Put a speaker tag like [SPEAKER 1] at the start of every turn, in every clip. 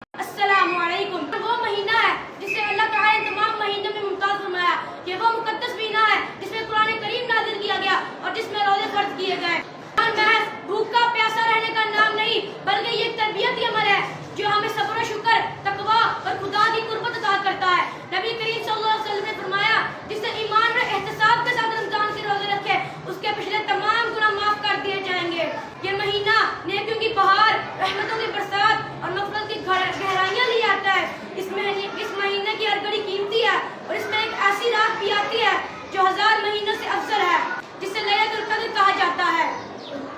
[SPEAKER 1] السلام علیکم۔ وہ مہینہ ہے جسے اللہ تعالیٰ نے تمام مہینوں میں ممتاز فرمایا۔ یہ وہ مقدس مہینہ ہے جس میں قرآن کریم نازل کیا گیا اور جس میں روزے فرض کیے گئے۔ محض بھوکا پیاسا رہنے کا نام نہیں بلکہ یہ تربیتی عمل ہے جو ہمیں صبر و شکر، تقویٰ اور خدا کی قربت عطا کرتا ہے۔ نبی کریم صلی اللہ علیہ وسلم نے فرمایا جسے ایمان اور احتساب کے ساتھ رمضان کے روزے رکھے اس کے پچھلے تمام گناہ معاف کر دیے جائیں گے۔ یہ مہینہ نیکیوں کی بہار، رحمتوں کی برسات اور مغفرت کی گہرائیاں لے آتا ہے۔ اس مہینے کی ہر گھڑی قیمتی ہے اور اس میں ایک ایسی رات بھی آتی ہے جو 1000 مہینوں سے افضل ہے، جسے لیلۃ القدر کہا جاتا ہے۔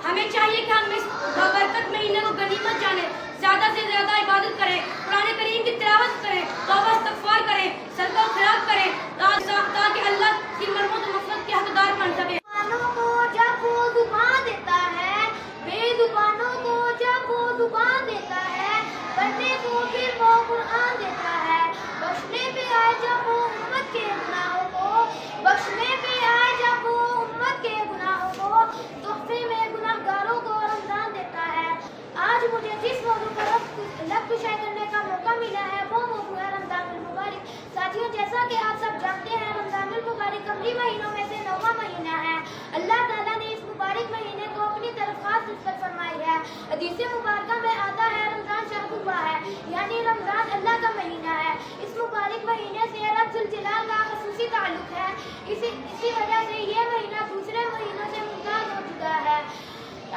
[SPEAKER 1] ہمیں چاہیے کہ ہم اس بابرکت مہینے کو غنیمت جانیں، زیادہ سے زیادہ عبادت کریں، قرآن کریم کی تلاوت کریں، توبہ استغفار کریں، صدقہ و خیرات کریں تاکہ اللہ کی مرحمت و مغفرت کے حقدار بن سکیں۔
[SPEAKER 2] زبانوں کو جب وہ زبان دیتا ہے، بے زبانوں کو جب وہ زبان دیتا ہے، پڑھنے کو پھر وہ قرآن دیتا ہے۔ بخشنے پہ آئے جب وہ امت کے گناہوں کو، بخشنے پہ آئے جب وہ امت کے گناہوں کو، تحفے میں گناہگاروں کو رمضان دیتا ہے۔ آج مجھے جس موضوع پر لب کشائی کرنے کا موقع ملا ہے وہ موضوع ہے رمضان المبارک۔ ساتھیوں، جیسا کہ آپ سب جانتے ہیں رمضان المبارک قمری مہینوں میں سے 9واں مہینہ ہے۔ اللہ تعالیٰ نے اس مبارک مہینے کو اپنی طرف خاص نسبت فرمائی ہے۔ حدیث مبارکہ میں آتا ہے رمضان شہر اللہ ہے، یعنی رمضان اللہ کا مہینہ ہے۔ اس مبارک مہینے سے رب ذوالجلال کا خصوصی تعلق ہے، اسی وجہ سے یہ مہینہ دوسرے مہینوں سے ممتاز ہو چکا ہے۔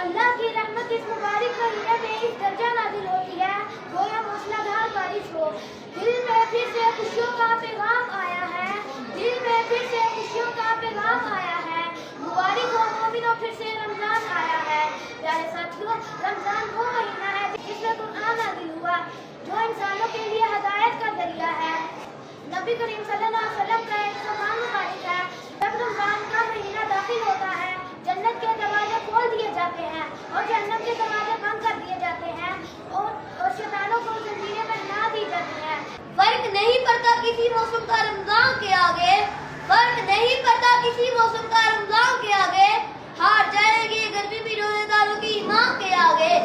[SPEAKER 2] اللہ کی رحمت اس مبارک مہینے میں اس درجہ نازل ہوتی ہے گویا موسلا دھار بارش ہو۔ دل میں پھر سے خوشیوں کا پیغام آیا ہے، دل میں پھر سے خوشیوں کا پیغام آیا ہے۔ مبارک ہو مومنوں، پھر سے رمضان آیا ہے۔ پیارے ساتھیوں، رمضان وہ مہینہ ہے جس میں قرآن نازل ہوا جو انسانوں کے لیے ہدایت کا ذریعہ ہے۔ نبی کریم صلی اللہ علیہ وسلم کا ایک فرمان مبارک ہے، جب رمضان کا مہینہ داخل ہوتا ہے جنت کے دروازے کھول دیے جاتے ہیں اور جہنم کے دروازے بند کر دیے جاتے ہیں اور شیطانوں کو زنجیریں پہنا دی جاتی ہیں۔ فرق نہیں پڑتا کسی موسم کا رمضان کے آگے، فرق نہیں پڑتا کسی موسم کا رمضان کے آگے، ہار جائے گی گرمی بھی روزے داروں کی ایمان کے آگے۔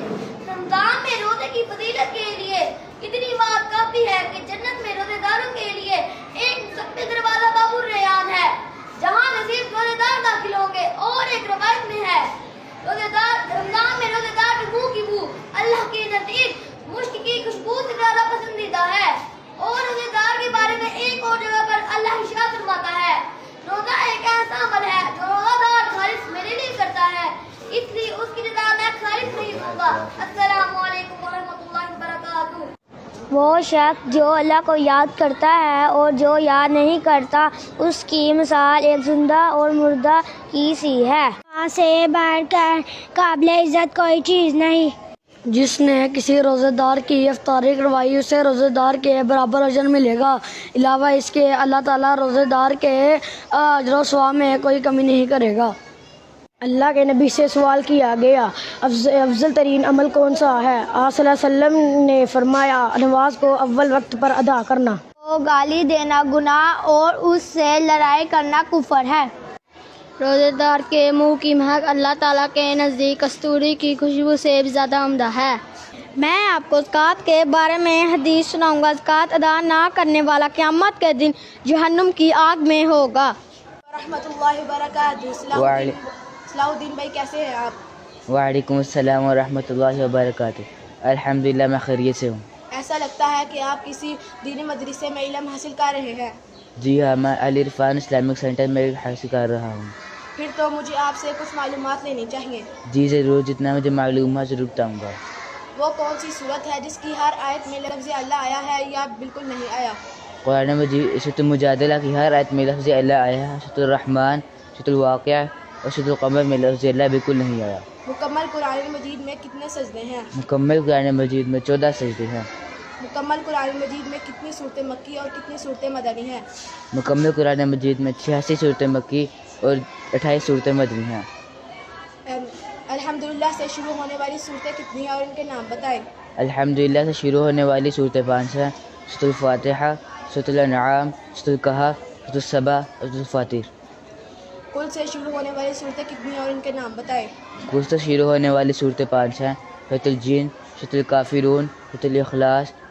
[SPEAKER 2] رمضان میں روزے کی فضیلت کے لیے اتنی بات کافی ہے کہ جنت میں روزے داروں کے لیے ایک سخت دروازہ باب الریان ہے جہاں نصیب روزے دار داخل ہوں گے۔ اور ایک روایت میں ہے رمضان میں روزے دار کے منہ کی بو اللہ کے نزدیک مشک کی خوشبو سے زیادہ پسندیدہ ہے۔ اور روزے دار کے بارے میں ایک اور جگہ پر اللہ ارشاد فرماتا ہے، روزہ ایک ایسا عمل ہے جو روزہ دار خالص میرے لیے کرتا ہے، اس لیے اس کی رضا میں خالص نہیں ہوں گا۔ السلام علیکم ورحمۃ اللہ وبرکاتہ۔
[SPEAKER 3] وہ شخص جو اللہ کو یاد کرتا ہے اور جو یاد نہیں کرتا اس کی مثال ایک زندہ اور مردہ کی سی ہے۔ ماں سے بڑھ کر قابل عزت کوئی چیز نہیں۔
[SPEAKER 4] جس نے کسی روزے دار کی افطاری کروائی اسے روزے دار کے برابر اجر ملے گا۔ علاوہ اس کے اللہ تعالیٰ روزے دار کے اجر و ثواب میں کوئی کمی نہیں کرے گا۔ اللہ کے نبی سے سوال کیا گیا، افضل ترین عمل کون سا ہے؟ آپ صلی اللہ علیہ وسلم نے فرمایا، نماز کو اول وقت پر ادا کرنا۔
[SPEAKER 3] وہ گالی دینا گناہ اور اس سے لڑائی کرنا کفر ہے۔ روزے دار کے منہ کی مہک اللہ تعالیٰ کے نزدیک کستوری کی خوشبو سے بھی زیادہ عمدہ ہے۔ میں آپ کو زکوٰۃ کے بارے میں حدیث سناؤں گا۔ زکوٰۃ ادا نہ کرنے والا قیامت کے دن جہنم کی آگ میں ہوگا۔
[SPEAKER 1] رحمۃ اللہ وبرکاتہ۔ صلاح الدین بھائی کیسے ہیں آپ؟
[SPEAKER 5] وعلیکم السلام ورحمۃ اللہ وبرکاتہ۔ الحمدللہ میں خیریت سے ہوں۔
[SPEAKER 1] ایسا لگتا ہے کہ آپ کسی دینی مدرسے میں علم حاصل کر رہے ہیں۔
[SPEAKER 5] جی ہاں، میں العرفان اسلامک سینٹر میں حاصل کر رہا ہوں۔
[SPEAKER 1] پھر تو مجھے آپ سے کچھ معلومات لینی چاہیے۔
[SPEAKER 5] جی ضرور، جتنا مجھے معلوم ہے ضرور بتاؤں گا۔
[SPEAKER 1] وہ کون سی صورت ہے جس کی ہر آیت میں لفظ اللہ آیا ہے یا بالکل نہیں آیا؟
[SPEAKER 5] قرآن مجید سورۃ المجادلہ کی ہر آیت میں لفظ اللہ آیا ہے۔ سورۃ الرحمن، سورۃ الواقعہ اور سورۃ القمر میں لفظ اللہ بالکل نہیں آیا۔
[SPEAKER 1] مکمل قرآن مجید میں کتنے سجدے ہیں؟
[SPEAKER 5] مکمل قرآن مجید میں 14 سجدے ہیں۔
[SPEAKER 1] مکمل قرآن مجید میں کتنی صورتیں مکی اور کتنی صورتیں مدنی ہیں؟
[SPEAKER 5] مکمل قرآن مجید میں 86 صورتیں مکی اور 28 صورتیں مدنی ہیں۔
[SPEAKER 1] الحمدللہ سے شروع ہونے والی صورتیں کتنی ہیں اور ان کے نام بتائیں؟
[SPEAKER 5] الحمدللہ سے شروع ہونے والی صورتیں 5 ہیں۔ سورۃ الفاتحہ، سورۃ الانعام، سورۃ الکہف، سورۃ السبا اور سورۃ الفاتر۔
[SPEAKER 1] کل سے شروع ہونے والی صورتیں کتنی ہیں اور ان کے نام بتائیں؟
[SPEAKER 5] کل سے شروع ہونے والی صورتیں 5 ہیں۔ سورۃ الجن، سورۃ الکافرون، سورۃ الاخلاص،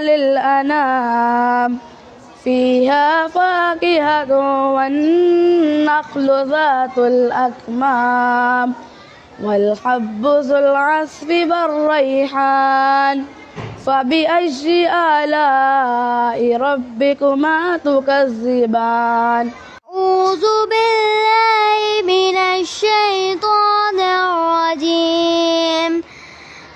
[SPEAKER 4] للأنام فيها فاكهة والنخل ذات الأكمام والحب ذو العصف والريحان فبأي آلاء ربكما تكذبان.
[SPEAKER 3] أعوذ بالله من الشيطان الرجيم.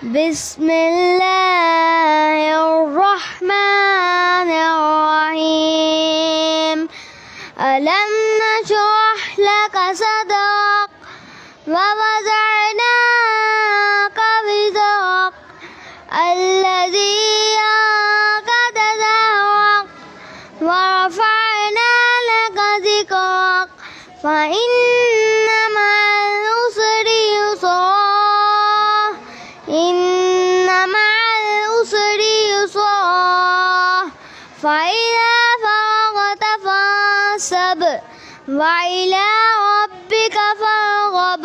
[SPEAKER 3] بسم الله الرحمن الرحيم. ألم نشرح لك صدرك ووضعنا عنك وزرك الذي أنقض ظهرك ورفعنا لك ذكرك فإن مع العسر يسرا. إن مع العسر يسرا. فإذا فرغت فانصب وإلى ربك فارغب.